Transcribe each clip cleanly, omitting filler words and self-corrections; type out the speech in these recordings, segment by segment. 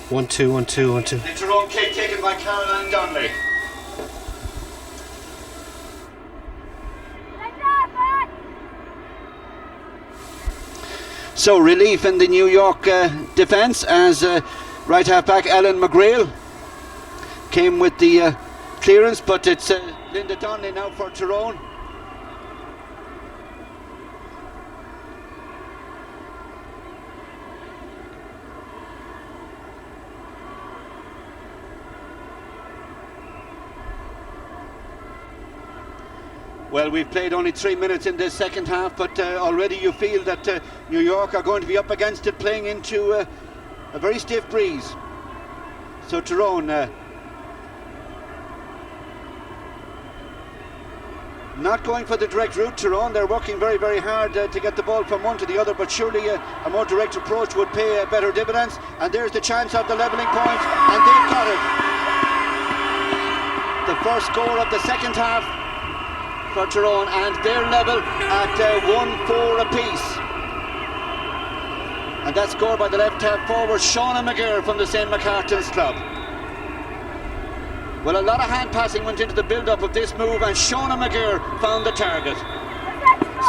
One, two, one, two, one, two. The Tyrone kick taken by Caroline Donnelly. So relief in the New York defence as right half back Alan McGrail came with the clearance, but it's Linda Donnelly now for Tyrone. Well, we've played only 3 minutes in this second half, but already you feel that New York are going to be up against it, playing into a very stiff breeze. So Tyrone not going for the direct route. Tyrone, they're working very, very hard to get the ball from one to the other, but surely a more direct approach would pay better dividends. And there's the chance of the levelling point, and they've got it. The first score of the second half for Tyrone, and they're level at 1-4 apiece. And that's scored by the left half forward Shauna McGear from the St. McCartan's club. Well, a lot of hand passing went into the build-up of this move, and Shauna McGear found the target.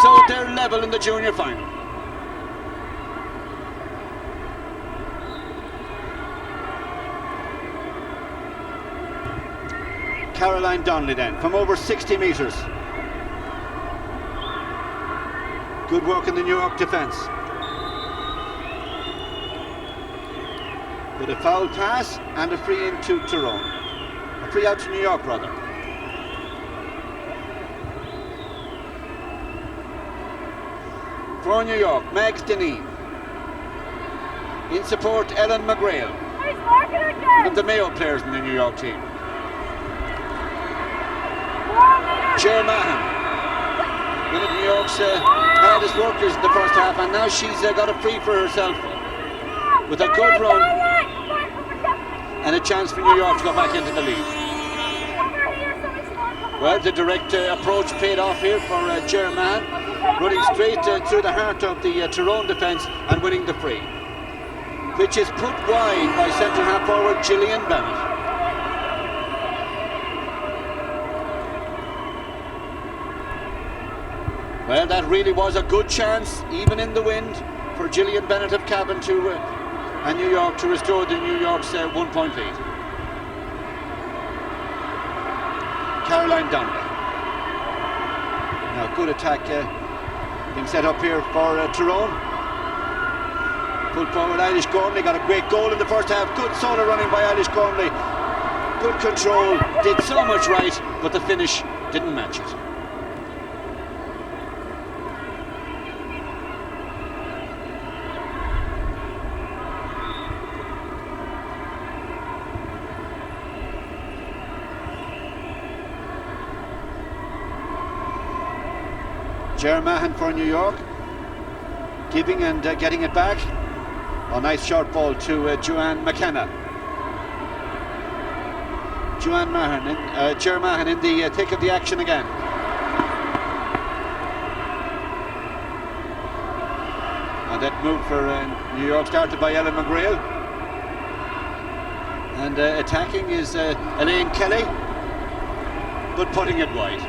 So they're level in the junior final. Caroline Donnelly then, from over 60 metres. Good work in the New York defence. With a foul pass and a free in to Tyrone. A free out to New York, rather. For New York, Mags Deneen. In support, Ellen McGrail. One of the Mayo players in the New York team. Cher Mahan, one of New York's hardest workers in the first half, and now she's got a free for herself with a good run and a chance for New York to go back into the lead. Well, the direct approach paid off here for Cher Mahan, running straight through the heart of the Tyrone defence and winning the free, which is put wide by centre half forward Gillian Bennett. Well, that really was a good chance, even in the wind, for Gillian Bennett of Cavan and New York to restore the New York's 1 point lead. Caroline Donnelly. Now, good attack being set up here for Tyrone. Pulled forward Eilish Gormley, got a great goal in the first half. Good solo running by Eilish Gormley. Good control, did so much right, but the finish didn't match it. Cher Mahan for New York, giving and getting it back. A nice short ball to Joanne McKenna. Cher Mahan in the thick of the action again. And that move for New York started by Ellen McGrail. And attacking is Elaine Kelly, but putting it wide.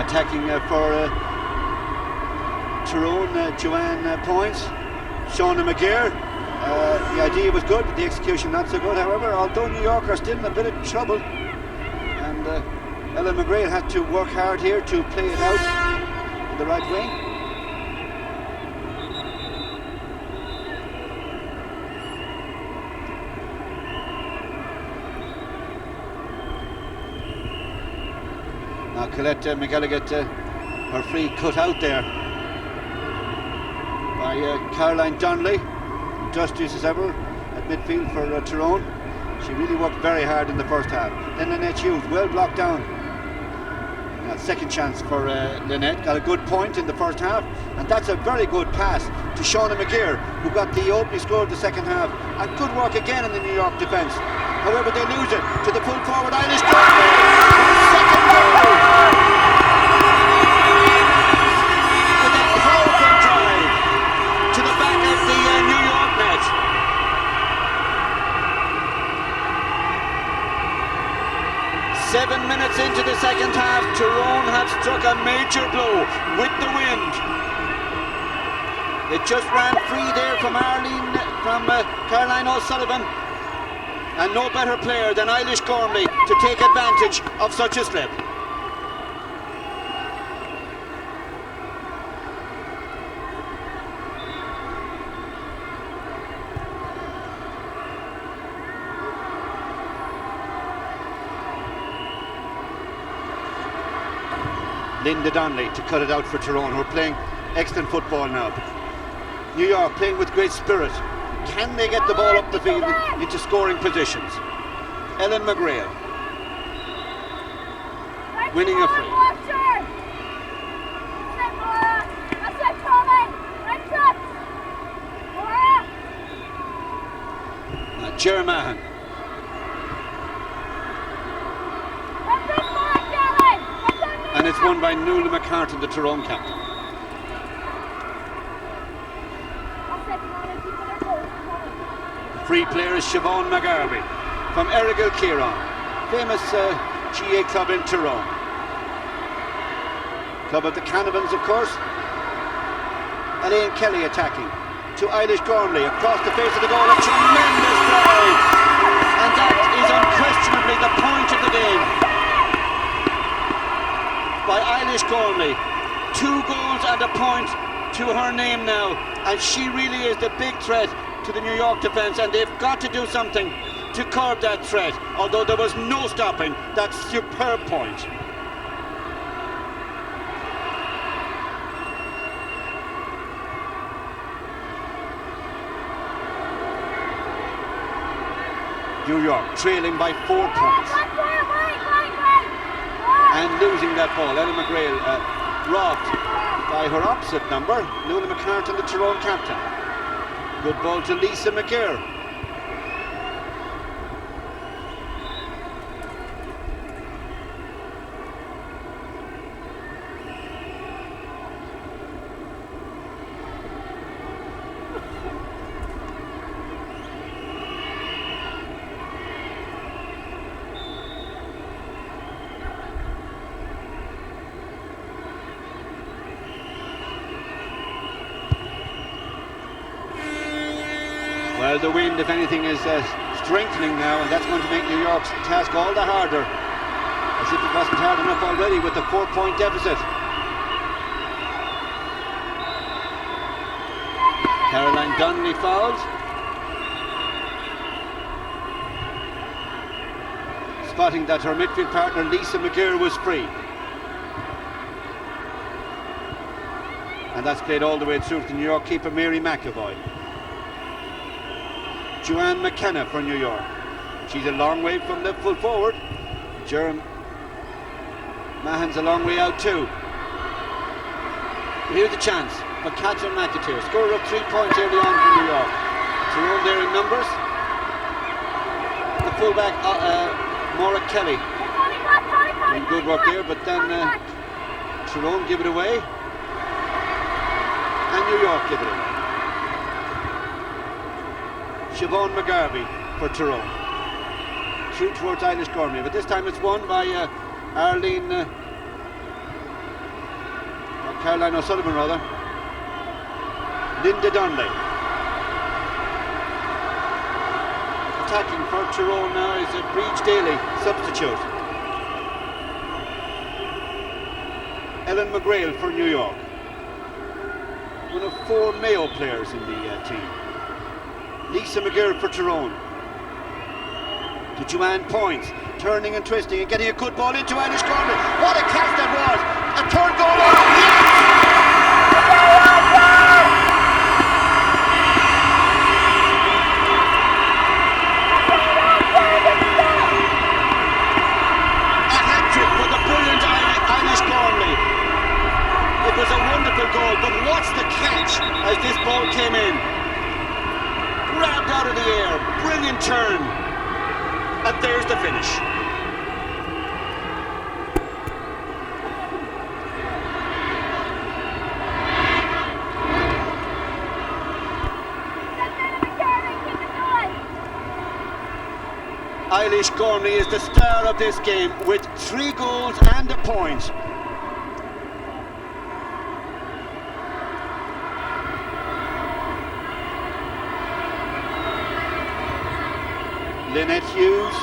Attacking for Tyrone, Joanne points. Shauna McGear. The idea was good, but the execution not so good. However, although New York are still in a bit of trouble, and Ellen McGrail had to work hard here to play it out in the right wing. Now Colette McElligott, her free cut out there by Caroline Donnelly, industrious as ever at midfield for Tyrone. She really worked very hard in the first half. Then Lynette Hughes, well blocked down. Now, second chance for Lynette, got a good point in the first half, and that's a very good pass to Shauna McGear, who got the opening score of the second half. And good work again in the New York defence. However, they lose it to the full forward Irish goal. Second goal! With a powerful drive to the back of the New York net. Seven minutes into the second half, Tyrone have struck a major blow with the wind. It just ran free there from Caroline O'Sullivan, and no better player than Eilish Gormley to take advantage of such a slip. Linda Donnelly to cut it out for Tyrone, who are playing excellent football now. New York playing with great spirit. Can they get the ball up the field into scoring positions? Ellen McGrail winning a free. Ger Mahan. And it's won by Nuala McCartan, the Tyrone captain. Free player is Siobhan McGarvey from Errigal Kieran, famous GA club in Tyrone. Club of the Canavans, of course. Elaine Kelly attacking to Eilish Gormley across the face of the goal. A tremendous drive, and that is unquestionably the point of the game by Eilish Gormley. 2 goals and a point to her name now, and she really is the big threat to the New York defence, and they've got to do something to curb that threat, although there was no stopping that superb point. New York trailing by 4 points and losing that ball. Ellen McGrail robbed by her opposite number, Nuala McCartan, the Tyrone captain. Good ball to Lisa McGear. Well, the wind, if anything, is strengthening now, and that's going to make New York's task all the harder, as if it wasn't hard enough already with the 4-point deficit. Caroline Donnelly fouled. Spotting that her midfield partner Lisa McGear was free. And that's played all the way through to New York keeper Mary McAvoy. Joanne McKenna for New York. She's a long way from the full forward. Ger Mahan's a long way out too. But here's the chance. for Catherine McAteer. Scorer of 3 points early on for New York. Tyrone there in numbers. The fullback, Maura Kelly. Doing good work there, but then Tyrone give it away. And New York give it away. Siobhan McGarvey for Tyrone. Through towards Eilish Gormley, but this time it's won by Arlene... Caroline O'Sullivan rather. Linda Donnelly. Attacking for Tyrone now is a Breach Daly, substitute. Ellen McGrail for New York. One of 4 Mayo players in the team. Lisa McGirr for Tyrone. To Joanne Points, turning and twisting and getting a good ball into Eilish Gormley. What a catch that was! A third goal! A hat-trick for the brilliant Eilish Gormley. It was a wonderful goal, but what's the catch as this ball came in? Grabbed out of the air, brilliant turn. And there's the finish. Eilish Gormley is the star of this game with 3 goals and a point. Lynette Hughes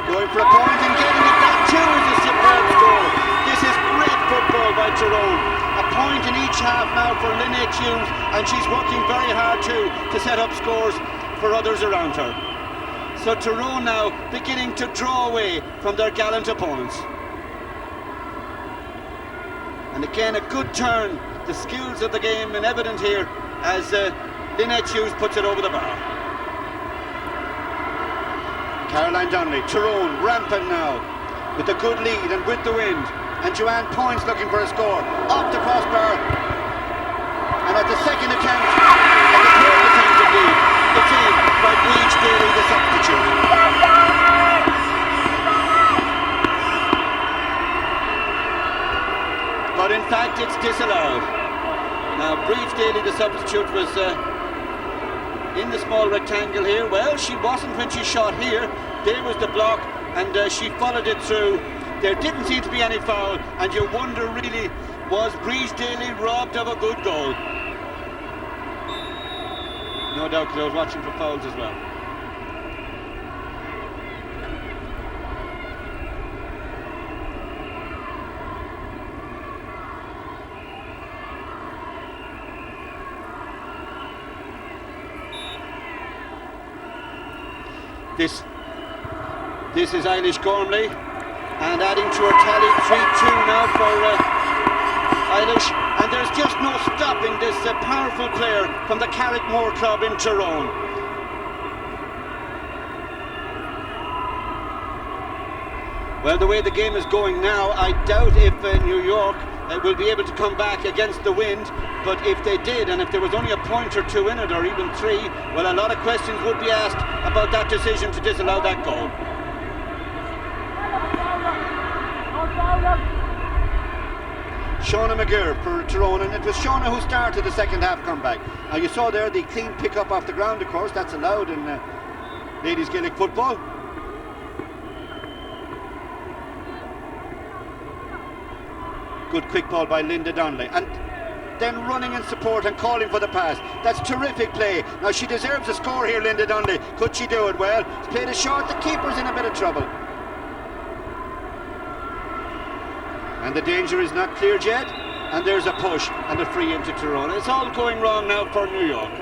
going for a point and getting it. That too is a superb score. This is great football by Tyrone. A point in each half now for Lynette Hughes, and she's working very hard too to set up scores for others around her. So Tyrone now beginning to draw away from their gallant opponents. And again a good turn. The skills of the game in evident here as Lynette Hughes puts it over the bar. Caroline Donnelly, Tyrone rampant now with a good lead and with the wind, and Joanne Points looking for a score off the crossbar, and at the second attempt, at the third attempt indeed, it's in by Breach Daly, the substitute. But in fact it's disallowed. Now Breach Daly, the substitute, was in the small rectangle here. Well, she wasn't when she shot here. There was the block, and she followed it through. There didn't seem to be any foul, and you wonder really, was Breach Daly robbed of a good goal? No doubt, because I was watching for fouls as well. This is Eilish Gormley, and adding to her tally 3-2 now for Eilish, and there's just no stopping this powerful player from the Carrickmore club in Tyrone. Well, the way the game is going now, I doubt if New York will be able to come back against the wind, but if they did, and if there was only a point or 2 in it, or even 3, well, a lot of questions would be asked about that decision to disallow that goal. Shauna McGirr for Tyrone, and it was Shauna who started the second half comeback. Now you saw there the clean pick up off the ground, of course, that's allowed in ladies Gaelic football. Good quick ball by Linda Donnelly, and then running in support and calling for the pass. That's terrific play. Now she deserves a score here, Linda Donnelly. Could she do it? Well, it's played it short. The keeper's in a bit of trouble. And the danger is not cleared yet. And there's a push and a free into Tyrone. It's all going wrong now for New York.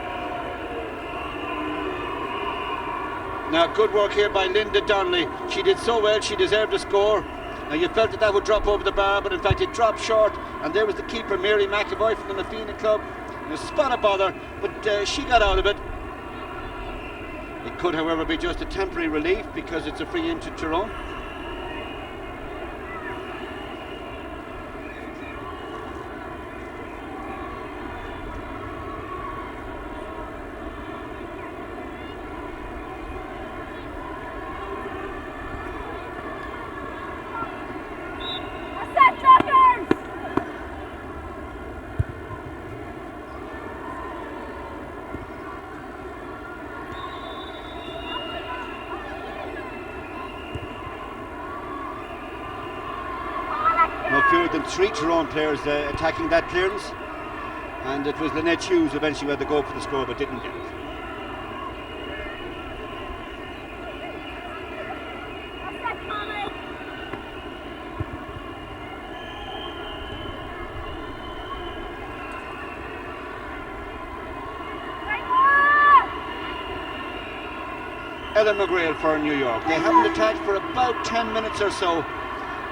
Now good work here by Linda Donnelly. She did so well, she deserved a score. Now you felt that that would drop over the bar, but in fact it dropped short, and there was the keeper, Mary McAvoy from the Mafina club. It was a spot of bother, but she got out of it. It could, however, be just a temporary relief because it's a free into Tyrone. fewer than 3 Tyrone players attacking that clearance, and it was Lynette Hughes eventually who had to go for the score but didn't get it. Ellen McGrail for New York. They haven't attacked for about 10 minutes or so,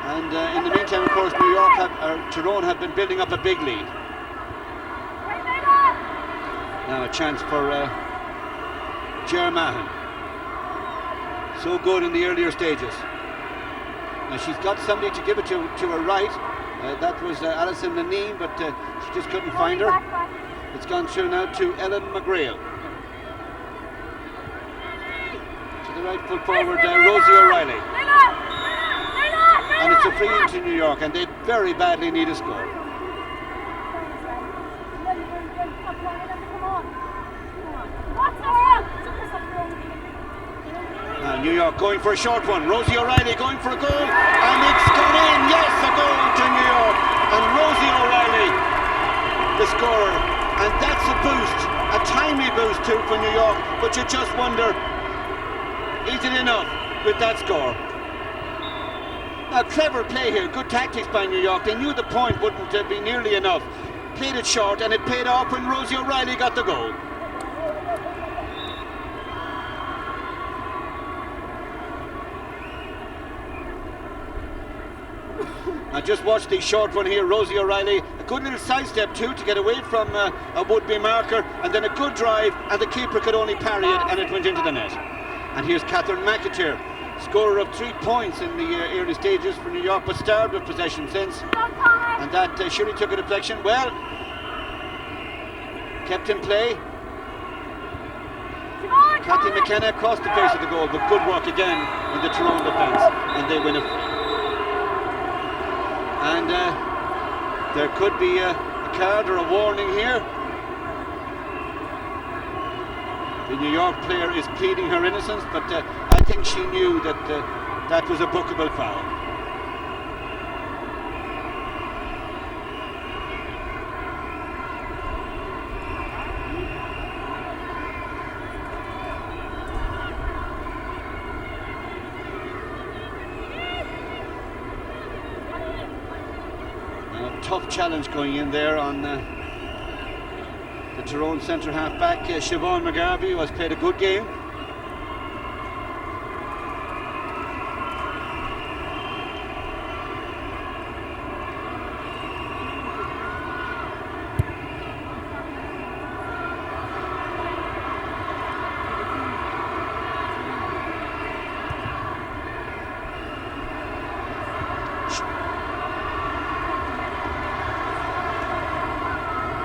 and in the meantime, of course, Tyrone have been building up a big lead. Now a chance for Ger Mahan. So good in the earlier stages. Now she's got somebody to give it to her right. That was Alison Lanine, but she just couldn't find her. It's gone through now to Ellen McGrail. The right foot forward, Rosie O'Reilly. And it's a free into New York, and they very badly need a score. Now New York going for a short one. Rosie O'Reilly going for a goal, and it's gone in. Yes, a goal to New York, and Rosie O'Reilly, the scorer. And that's a boost, a timely boost too for New York, but you just wonder, is it enough with that score? A clever play here, good tactics by New York. They knew the point wouldn't be nearly enough. Played it short, and it paid off when Rosie O'Reilly got the goal. Now just watch the short one here. Rosie O'Reilly, a good little sidestep too to get away from a would-be marker, and then a good drive, and the keeper could only parry it, and it went into the net. And here's Catherine McAteer, scorer of 3 points in the early stages for New York, but starved of possession since. And that surely took a deflection. Well, kept in play. Cathy McKenna across the face of the goal, but good work again in the Tyrone defence, and they win it. And there could be a card or a warning here. The New York player is pleading her innocence, but I think she knew that that was a bookable foul. Now, a tough challenge going in there on the Tyrone centre half back, Siobhan McGarvey, who has played a good game.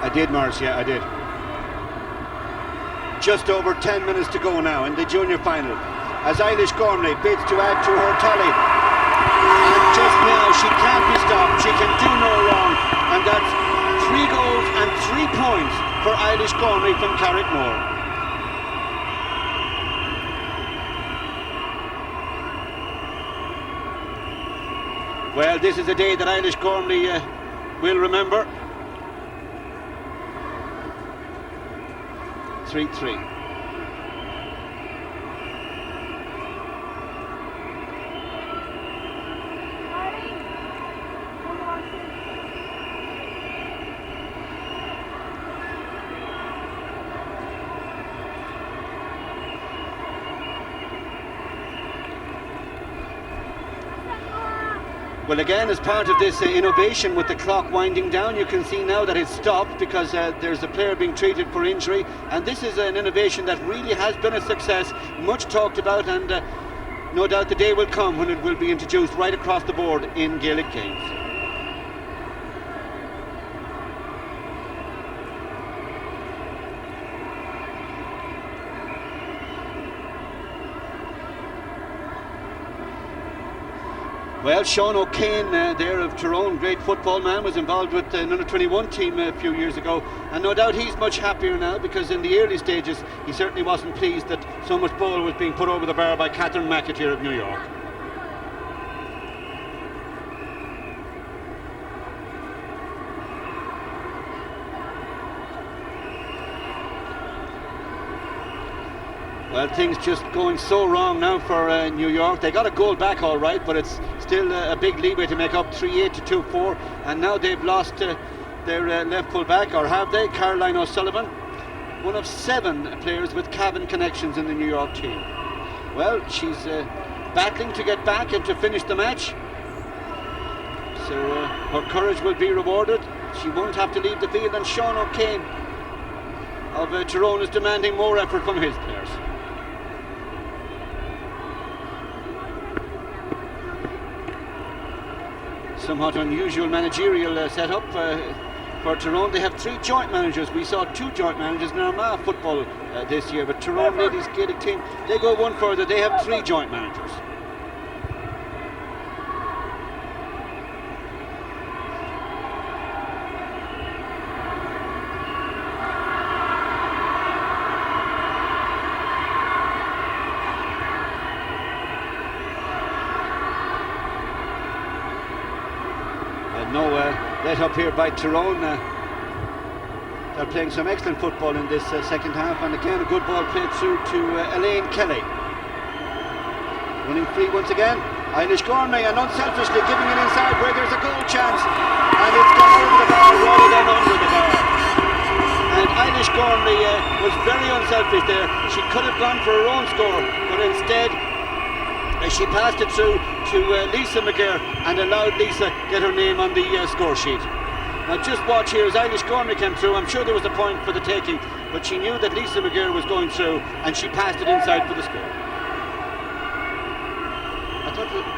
I did, Morris, yeah, I did. Just over 10 minutes to go now in the junior final, as Eilish Gormley bids to add to her tally. And just now she can't be stopped, she can do no wrong, and that's 3 goals and 3 points for Eilish Gormley from Carrickmore. Well, this is a day that Eilish Gormley will remember. 3-3. Well, again, as part of this innovation with the clock winding down, you can see now that it's stopped because there's a player being treated for injury, and this is an innovation that really has been a success, much talked about, and no doubt the day will come when it will be introduced right across the board in Gaelic games. Well, Sean O'Kane there of Tyrone, great football man, was involved with the under 21 team a few years ago, and no doubt he's much happier now, because in the early stages he certainly wasn't pleased that so much ball was being put over the bar by Catherine McAteer of New York. Well, things just going so wrong now for New York. They got a goal back all right, but it's still a big leeway to make up 3-8 to 2-4. And now they've lost their left full back, or have they? Caroline O'Sullivan, one of 7 players with cabin connections in the New York team. Well, she's battling to get back and to finish the match. So her courage will be rewarded. She won't have to leave the field, and Sean O'Kane of Tyrone is demanding more effort from his players. Somewhat unusual managerial setup for Tyrone. They have 3 joint managers. We saw 2 joint managers in Armagh football this year, but Tyrone ladies Gaelic team, they go one further. They have 3 joint managers. Let up here by Tyrone. They're playing some excellent football in this second half, and again a good ball played through to Elaine Kelly. Winning free once again, Eilish Gormley, and unselfishly giving it inside where there's a goal chance, and it's gone over the bar rather than under the bar. And Eilish Gormley was very unselfish there. She could have gone for her own score, but instead she passed it through to Lisa McGear and allowed Lisa get her name on the score sheet. Now just watch here as Eilish Gormley came through. I'm sure there was a point for the taking, but she knew that Lisa McGear was going through and she passed it inside for the score. I thought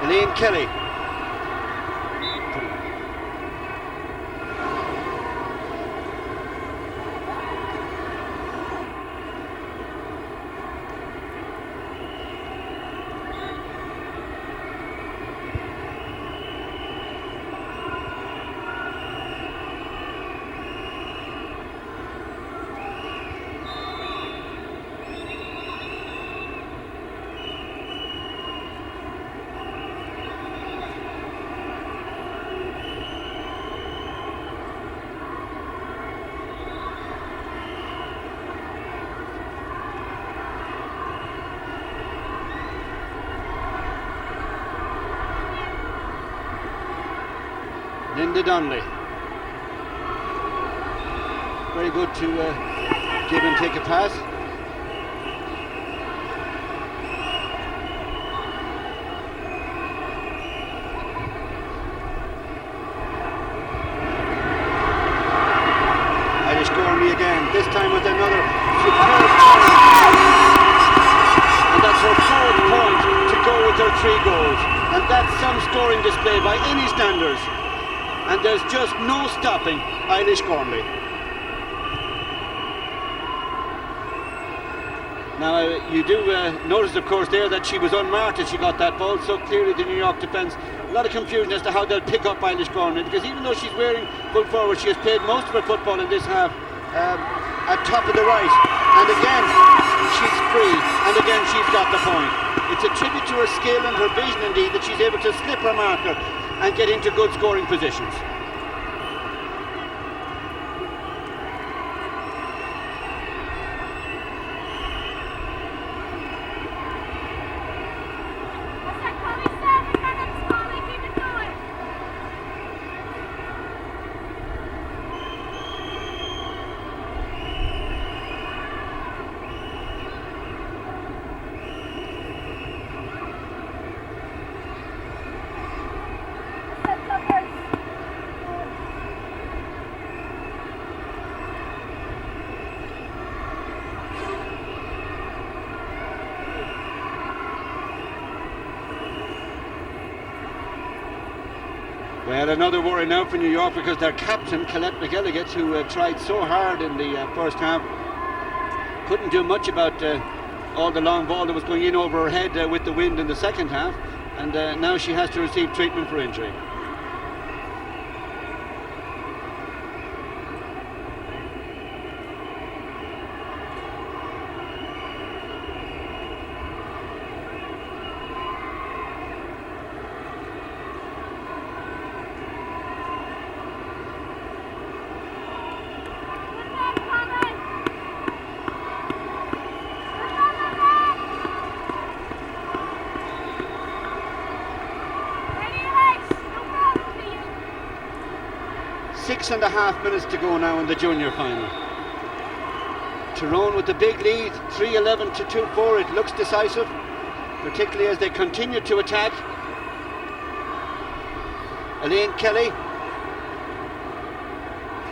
Elaine Kelly. Linda Donnelly. Very good to give and take a pass. Eilish Gormley again, this time with another superb turn. And that's her 4th point to go with her 3 goals. And that's some scoring display by any standards. And there's just no stopping Eilish Gormley. Now you do notice of course there that she was unmarked as she got that ball, so clearly the New York defence, a lot of confusion as to how they'll pick up Eilish Gormley, because even though she's wearing full forward, she has played most of her football in this half at top of the right, and again she's free, and again she's got the point. It's a tribute to her skill and her vision indeed that she's able to slip her marker and get into good scoring positions. Well, another worry now for New York, because their captain, Colette McElligott, who tried so hard in the first half, couldn't do much about all the long ball that was going in over her head with the wind in the second half, and now she has to receive treatment for injury. 6.5 minutes to go now in the junior final. Tyrone with the big lead, 3-11 to 2-4. It looks decisive, particularly as they continue to attack. Elaine Kelly,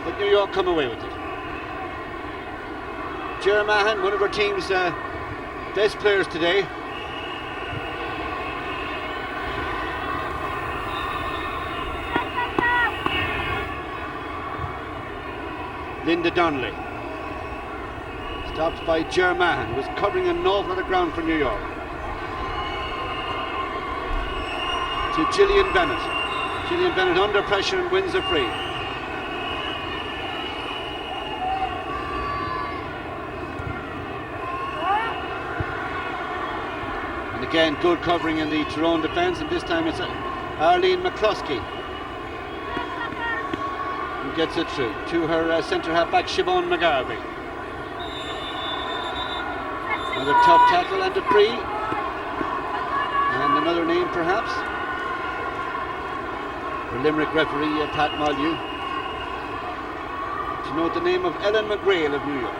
but New York come away with it. Ger Mahan, one of our team's best players today. Linda Donnelly, stopped by Ger Mahan, who was covering an awful lot of ground for New York. To Gillian Bennett. Gillian Bennett under pressure and wins a free. And again, good covering in the Tyrone defence, and this time it's Arlene McCluskey who gets it through to her centre half-back Siobhan McGarvey. Another top tackle and a free. And another name perhaps. The Limerick referee Pat Molyneux. To note the name of Ellen McGrail of New York.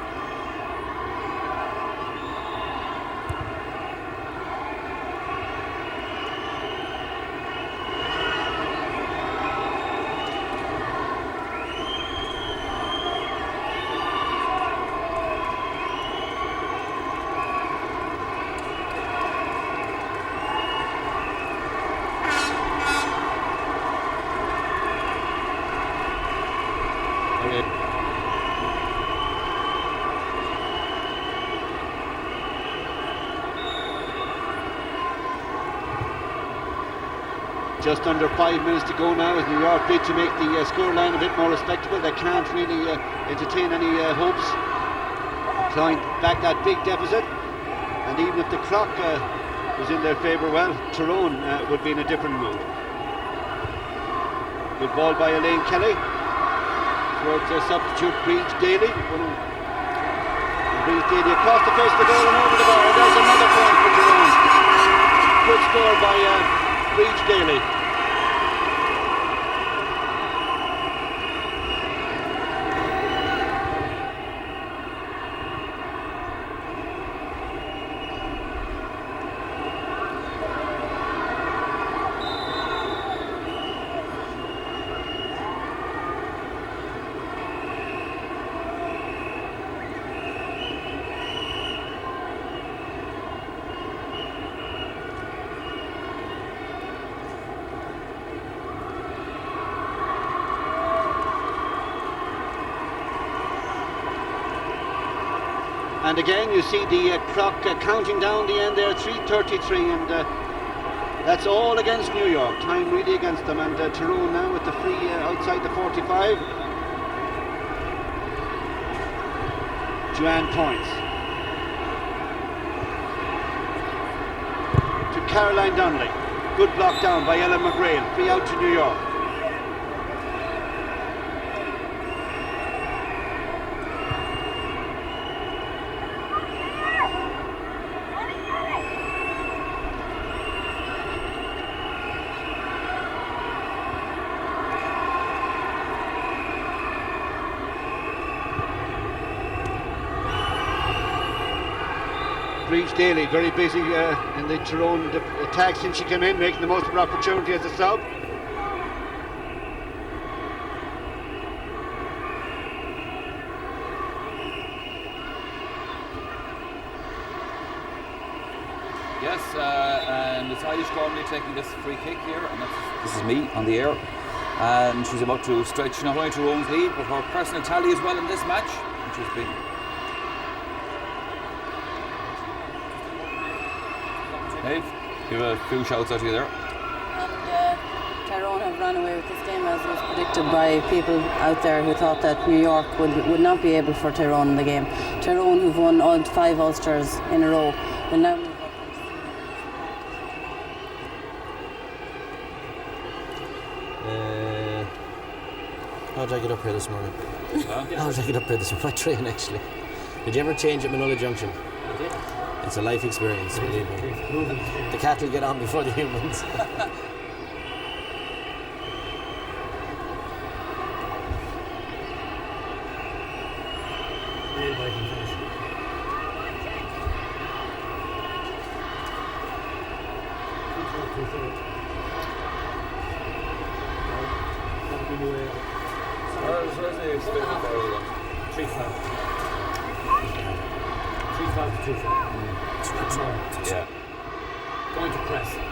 Just under 5 minutes to go now as New York bid to make the scoreline a bit more respectable. They can't really entertain any hopes. Clawing back that big deficit, and even if the clock was in their favour, well, Tyrone would be in a different mood. Good ball by Elaine Kelly towards substitute Breach Daly. Breach Daly across the face of the goal and over the bar, and there's another point for Tyrone. Good score by Breach Daly. And again, you see the clock counting down the end there, 3:33, and that's all against New York. Time really against them, and Tyrone now with the free outside the 45. Joanne points to Caroline Donnelly. Good block down by Ellen McGrail. Free out to New York. Breach Daly, very busy in the Tyrone attack since she came in, making the most of her opportunity as a sub. Yes, and it's Irish Gormley taking this free kick here, and this is me on the air. And she's about to stretch not only Tyrone's lead, but her personal tally as well in this match, which has been. Dave, give a few shouts out to you there. And Tyrone have run away with this game, as was predicted by people out there who thought that New York would not be able for Tyrone in the game. Tyrone, who've won all 5 Ulsters in a row, will now move up. How did I get up here this morning? How did I get up here this morning? My train, actually. Did you ever change at Manola Junction? I did. It's a life experience, believe me. The cattle get on before the humans. Where's the split for 3-5. 3-5 to 2-5. Yeah. Going to press.